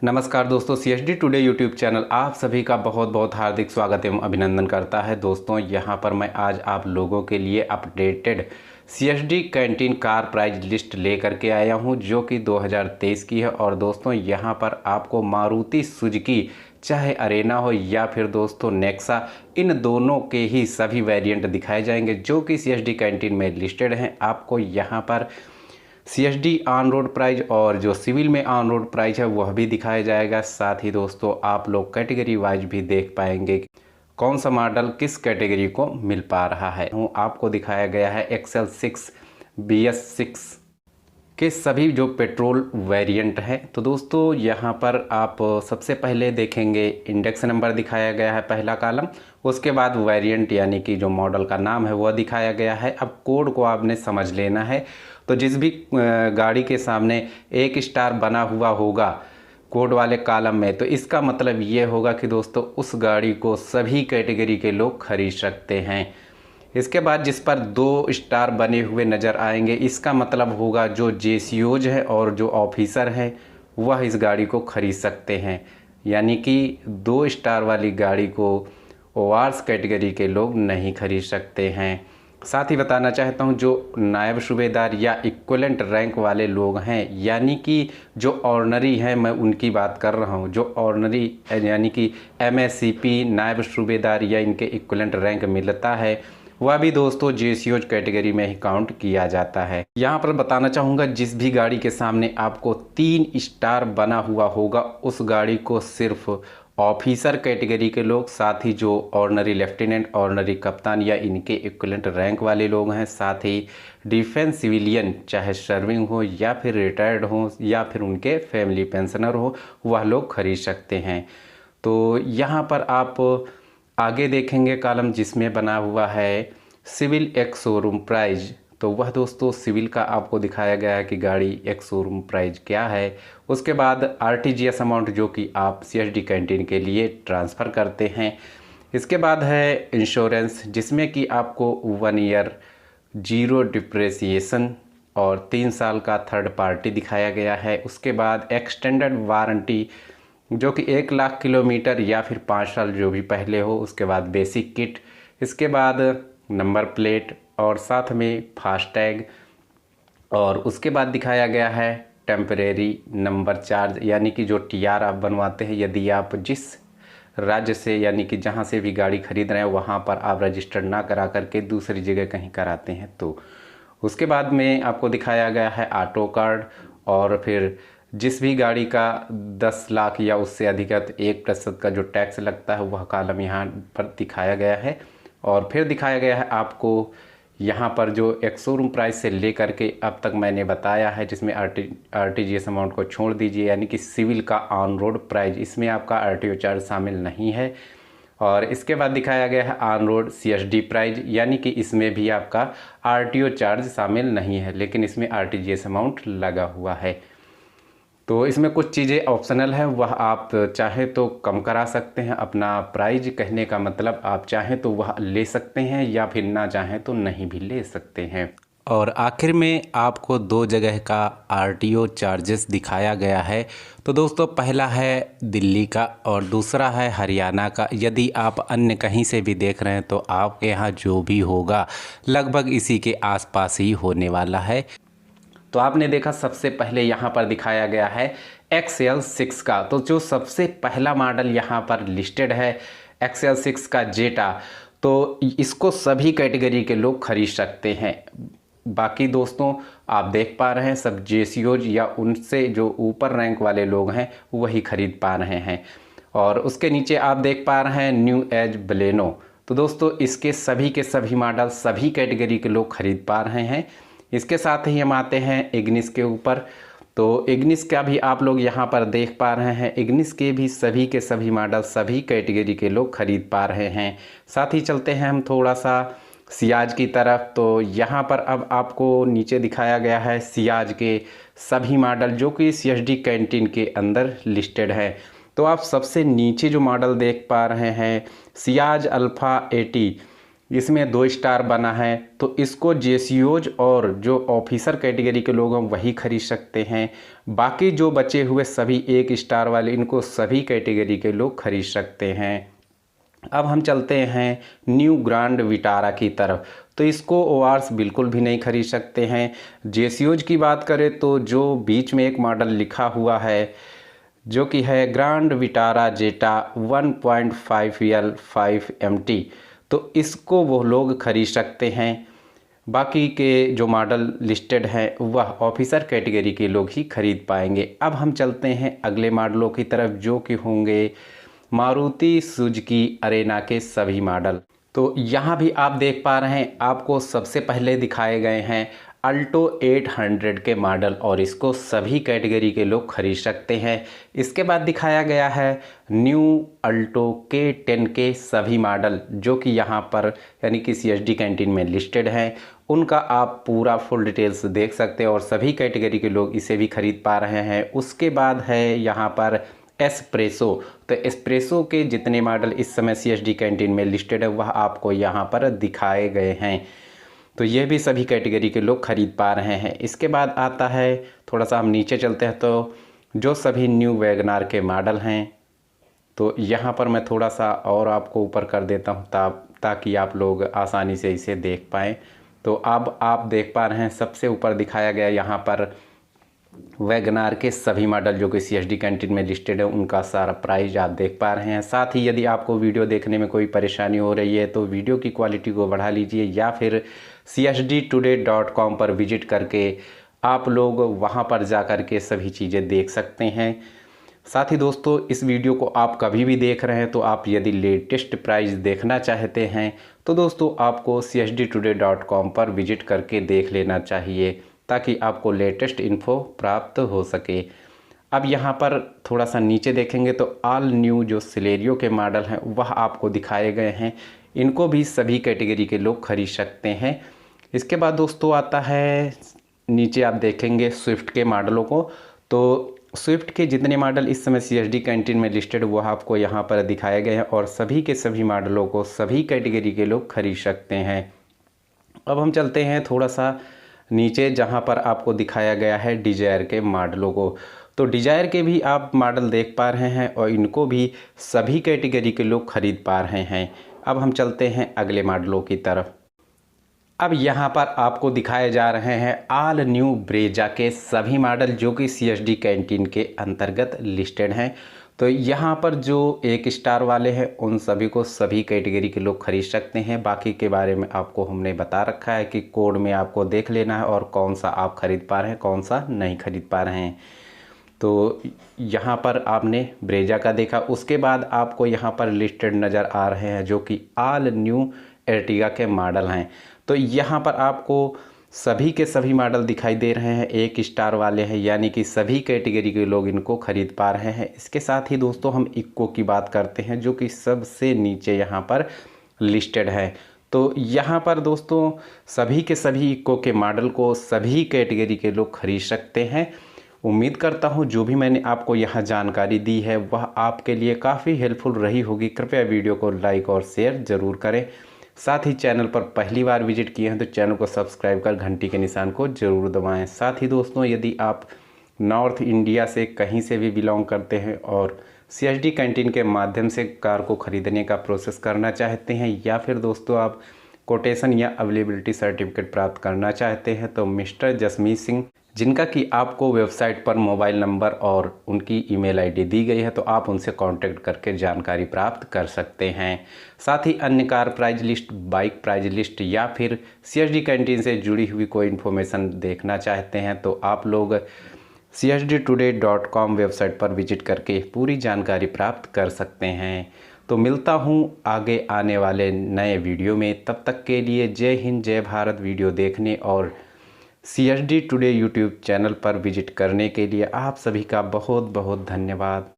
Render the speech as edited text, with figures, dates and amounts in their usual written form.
नमस्कार दोस्तों, CSD today YouTube channel आप सभी का बहुत बहुत हार्दिक स्वागत एवं अभिनंदन करता है। दोस्तों यहां पर मैं आज आप लोगों के लिए updated CSD canteen car price list लेकर के आया हूं जो कि 2023 की है। और दोस्तों यहां पर आपको मारुति सुजुकी चाहे अरेना हो या फिर दोस्तों नेक्सा, इन दोनों के ही सभी वेरिएंट दिखाए जाएंगे जो कि CSD कैंटीन में लिस्टेड हैं। आपको यहां पर CSD ऑन रोड प्राइस और जो सिविल में ऑन रोड प्राइस है वह भी दिखाया जाएगा। साथ ही दोस्तों आप लोग कैटेगरी वाइज भी देख पाएंगे कौन सा मॉडल किस कैटेगरी को मिल पा रहा है। आपको दिखाया गया है XL6 BS6 के सभी जो पेट्रोल वेरिएंट है। तो दोस्तों यहाँ पर आप सबसे पहले देखेंगे इंडेक्स नंबर दिखाया गया है पहला कॉलम, उसके बाद वेरिएंट यानी कि जो मॉडल का नाम है वह दिखाया गया है। अब कोड को आपने समझ लेना है। तो जिस भी गाड़ी के सामने 1 स्टार बना हुआ होगा कोड वाले कॉलम में, तो इसका मतलब ये होगा कि दोस्तों उस गाड़ी को सभी कैटेगरी के लोग खरीद सकते हैं। इसके बाद जिस पर 2 स्टार बने हुए नज़र आएंगे, इसका मतलब होगा जो JCOs है और जो ऑफिसर हैं वह इस गाड़ी को खरीद सकते हैं। यानी कि 2 स्टार वाली गाड़ी को ओआरस कैटेगरी के लोग नहीं खरीद सकते हैं। साथ ही बताना चाहता हूं जो नायब सूबेदार या इक्विवेलेंट रैंक वाले लोग हैं, यानी कि जो ऑर्डनरी हैं, मैं उनकी बात कर रहा हूं। जो ऑर्डनरी यानी कि MSCP नायब सूबेदार या इनके इक्विवेलेंट रैंक मिलता है वह भी दोस्तों JCOs कैटेगरी में ही काउंट किया जाता है। यहाँ पर बताना चाहूँगा जिस भी गाड़ी के सामने आपको 3 स्टार बना हुआ होगा उस गाड़ी को सिर्फ ऑफिसर कैटेगरी के लोग, साथ ही जो ऑर्डनरी लेफ्टिनेंट, ऑर्डनरी कप्तान या इनके इक्विवेलेंट रैंक वाले लोग हैं, साथ ही डिफेंस सिविलियन चाहे सर्विंग हो या फिर रिटायर्ड हो या फिर उनके फैमिली पेंशनर हो, वह लोग खरीद सकते हैं। तो यहाँ पर आप आगे देखेंगे कॉलम जिसमें बना हुआ है सिविल एक्स शोरूम प्राइस। तो वह दोस्तों सिविल का आपको दिखाया गया है कि गाड़ी एक्स शोरूम प्राइस क्या है। उसके बाद RTGS अमाउंट जो कि आप CSD कैंटीन के लिए ट्रांसफ़र करते हैं। इसके बाद है इंश्योरेंस जिसमें कि आपको 1 ईयर 0 डिप्रेसिएशन और 3 साल का थर्ड पार्टी दिखाया गया है। उसके बाद एक्सटेंडेड वारंटी जो कि 1 लाख किलोमीटर या फिर 5 साल जो भी पहले हो। उसके बाद बेसिक किट, इसके बाद नंबर प्लेट और साथ में फास्टैग, और उसके बाद दिखाया गया है टेम्परेरी नंबर चार्ज यानी कि जो TR आप बनवाते हैं यदि आप जिस राज्य से यानी कि जहां से भी गाड़ी खरीद रहे हैं वहां पर आप रजिस्टर ना करा करके दूसरी जगह कहीं कराते हैं तो। उसके बाद में आपको दिखाया गया है ऑटो कार्ड, और फिर जिस भी गाड़ी का 10 लाख या उससे अधिक 1% का जो टैक्स लगता है वह कॉलम यहाँ पर दिखाया गया है। और फिर दिखाया गया है आपको यहाँ पर जो एक्स शोरूम प्राइस से लेकर के अब तक मैंने बताया है, जिसमें RTGS अमाउंट को छोड़ दीजिए यानी कि सिविल का ऑन रोड प्राइस, इसमें आपका RTO चार्ज शामिल नहीं है। और इसके बाद दिखाया गया है ऑन रोड CSD प्राइस, यानी कि इसमें भी आपका RTO चार्ज शामिल नहीं है लेकिन इसमें RTGS अमाउंट लगा हुआ है। तो इसमें कुछ चीज़ें ऑप्शनल है, वह आप चाहे तो कम करा सकते हैं। अपना प्राइस कहने का मतलब आप चाहें तो वह ले सकते हैं या फिर ना चाहें तो नहीं भी ले सकते हैं। और आखिर में आपको 2 जगह का RTO चार्जेस दिखाया गया है। तो दोस्तों पहला है दिल्ली का और दूसरा है हरियाणा का। यदि आप अन्य कहीं से भी देख रहे हैं तो आपके यहाँ जो भी होगा लगभग इसी के आसपास ही होने वाला है। तो आपने देखा सबसे पहले यहाँ पर दिखाया गया है XL6 का। तो जो सबसे पहला मॉडल यहाँ पर लिस्टेड है XL6 का जेटा, तो इसको सभी कैटेगरी के लोग खरीद सकते हैं। बाकी दोस्तों आप देख पा रहे हैं सब JCOs या उनसे जो ऊपर रैंक वाले लोग हैं वही खरीद पा रहे हैं। और उसके नीचे आप देख पा रहे हैं न्यू एज बलेनो। तो दोस्तों इसके सभी के सभी मॉडल सभी कैटेगरी के लोग खरीद पा रहे हैं। इसके साथ ही हम आते हैं इग्निस के ऊपर। तो इग्निस का भी आप लोग यहाँ पर देख पा रहे हैं, इग्निस के भी सभी के सभी मॉडल सभी कैटेगरी के लोग खरीद पा रहे हैं। साथ ही चलते हैं हम थोड़ा सा सियाज की तरफ। तो यहाँ पर अब आपको नीचे दिखाया गया है सियाज के सभी मॉडल जो कि CSD कैंटीन के अंदर लिस्टेड है। तो आप सबसे नीचे जो मॉडल देख पा रहे हैं सियाज अल्फ़ा 80 इसमें 2 स्टार बना है, तो इसको जेसीओज और जो ऑफिसर कैटेगरी के लोग हैं वही खरीद सकते हैं। बाकी जो बचे हुए सभी 1 स्टार वाले, इनको सभी कैटेगरी के लोग खरीद सकते हैं। अब हम चलते हैं न्यू ग्रैंड विटारा की तरफ। तो इसको ओआरस बिल्कुल भी नहीं खरीद सकते हैं। जेसीओज की बात करें तो जो बीच में एक मॉडल लिखा हुआ है जो कि है ग्रैंड विटारा जेटा 1.5L 5MT, तो इसको वो लोग खरीद सकते हैं। बाकी के जो मॉडल लिस्टेड हैं वह ऑफिसर कैटेगरी के लोग ही खरीद पाएंगे। अब हम चलते हैं अगले मॉडलों की तरफ जो कि होंगे मारुति सुजुकी अरेना के सभी मॉडल। तो यहाँ भी आप देख पा रहे हैं आपको सबसे पहले दिखाए गए हैं अल्टो 800 के मॉडल, और इसको सभी कैटेगरी के लोग खरीद सकते हैं। इसके बाद दिखाया गया है न्यू अल्टो K10 के सभी मॉडल जो कि यहाँ पर यानी कि CSD कैंटीन में लिस्टेड हैं। उनका आप पूरा फुल डिटेल्स देख सकते हैं और सभी कैटेगरी के लोग इसे भी खरीद पा रहे हैं। उसके बाद है यहाँ पर एस्प्रेसो। तो एस्प्रेसो के जितने मॉडल इस समय CSD कैंटीन में लिस्टेड है वह आपको यहाँ पर दिखाए गए हैं। तो ये भी सभी कैटेगरी के लोग खरीद पा रहे हैं। इसके बाद आता है, थोड़ा सा हम नीचे चलते हैं, तो जो सभी न्यू वैगनार के मॉडल हैं, तो यहाँ पर मैं थोड़ा सा और आपको ऊपर कर देता हूँ ताकि आप लोग आसानी से इसे देख पाएँ। तो अब आप देख पा रहे हैं सबसे ऊपर दिखाया गया यहाँ पर वैगनार के सभी मॉडल जो कि CSD कैंटीन में लिस्टेड है, उनका सारा प्राइस आप देख पा रहे हैं। साथ ही यदि आपको वीडियो देखने में कोई परेशानी हो रही है तो वीडियो की क्वालिटी को बढ़ा लीजिए या फिर csdtoday.com पर विजिट करके आप लोग वहां पर जा कर के सभी चीज़ें देख सकते हैं। साथ ही दोस्तों, इस वीडियो को आप कभी भी देख रहे हैं तो आप यदि लेटेस्ट प्राइस देखना चाहते हैं तो दोस्तों आपको csdtoday.com पर विजिट करके देख लेना चाहिए ताकि आपको लेटेस्ट इन्फो प्राप्त हो सके। अब यहाँ पर थोड़ा सा नीचे देखेंगे तो ऑल न्यू जो सिलेरियो के मॉडल हैं वह आपको दिखाए गए हैं। इनको भी सभी कैटेगरी के लोग खरीद सकते हैं। इसके बाद दोस्तों आता है, नीचे आप देखेंगे स्विफ्ट के मॉडलों को। तो स्विफ्ट के जितने मॉडल इस समय CSD कैंटीन में लिस्टेड वह आपको यहाँ पर दिखाए गए हैं और सभी के सभी मॉडलों को सभी कैटेगरी के लोग खरीद सकते हैं। अब हम चलते हैं थोड़ा सा नीचे जहाँ पर आपको दिखाया गया है डिजायर के मॉडलों को। तो डिजायर के भी आप मॉडल देख पा रहे हैं और इनको भी सभी कैटेगरी के लोग खरीद पा रहे हैं। अब हम चलते हैं अगले मॉडलों की तरफ। अब यहाँ पर आपको दिखाए जा रहे हैं ऑल न्यू ब्रेजा के सभी मॉडल जो कि CSD कैंटीन के अंतर्गत लिस्टेड हैं। तो यहाँ पर जो 1 स्टार वाले हैं उन सभी को सभी कैटेगरी के लोग खरीद सकते हैं। बाकी के बारे में आपको हमने बता रखा है कि कोड में आपको देख लेना है और कौन सा आप खरीद पा रहे हैं कौन सा नहीं खरीद पा रहे हैं। तो यहाँ पर आपने ब्रेजा का देखा। उसके बाद आपको यहाँ पर लिस्टेड नज़र आ रहे हैं जो कि ऑल न्यू एर्टिगा के मॉडल हैं। तो यहाँ पर आपको सभी के सभी मॉडल दिखाई दे रहे हैं, 1 स्टार वाले हैं, यानी कि सभी कैटेगरी के लोग इनको खरीद पा रहे हैं। इसके साथ ही दोस्तों हम इक्को की बात करते हैं जो कि सबसे नीचे यहाँ पर लिस्टेड है। तो यहाँ पर दोस्तों सभी के सभी इक्को के मॉडल को सभी कैटेगरी के लोग खरीद सकते हैं। उम्मीद करता हूँ जो भी मैंने आपको यहाँ जानकारी दी है वह आपके लिए काफ़ी हेल्पफुल रही होगी। कृपया वीडियो को लाइक और शेयर ज़रूर करें। साथ ही चैनल पर पहली बार विजिट किए हैं तो चैनल को सब्सक्राइब कर घंटी के निशान को ज़रूर दबाएं। साथ ही दोस्तों, यदि आप नॉर्थ इंडिया से कहीं से भी बिलोंग करते हैं और CSD कैंटीन के माध्यम से कार को ख़रीदने का प्रोसेस करना चाहते हैं या फिर दोस्तों आप कोटेशन या अवेलेबिलिटी सर्टिफिकेट प्राप्त करना चाहते हैं तो मिस्टर जसमीत सिंह, जिनका कि आपको वेबसाइट पर मोबाइल नंबर और उनकी ईमेल आईडी दी गई है, तो आप उनसे कांटेक्ट करके जानकारी प्राप्त कर सकते हैं। साथ ही अन्य car price list, bike price list या फिर CSD कैंटीन से जुड़ी हुई कोई इन्फॉर्मेशन देखना चाहते हैं तो आप लोग csdtoday.com वेबसाइट पर विजिट करके पूरी जानकारी प्राप्त कर सकते हैं। तो मिलता हूँ आगे आने वाले नए वीडियो में। तब तक के लिए जय हिंद जय भारत। वीडियो देखने और CSD टुडे यूट्यूब चैनल पर विजिट करने के लिए आप सभी का बहुत बहुत धन्यवाद।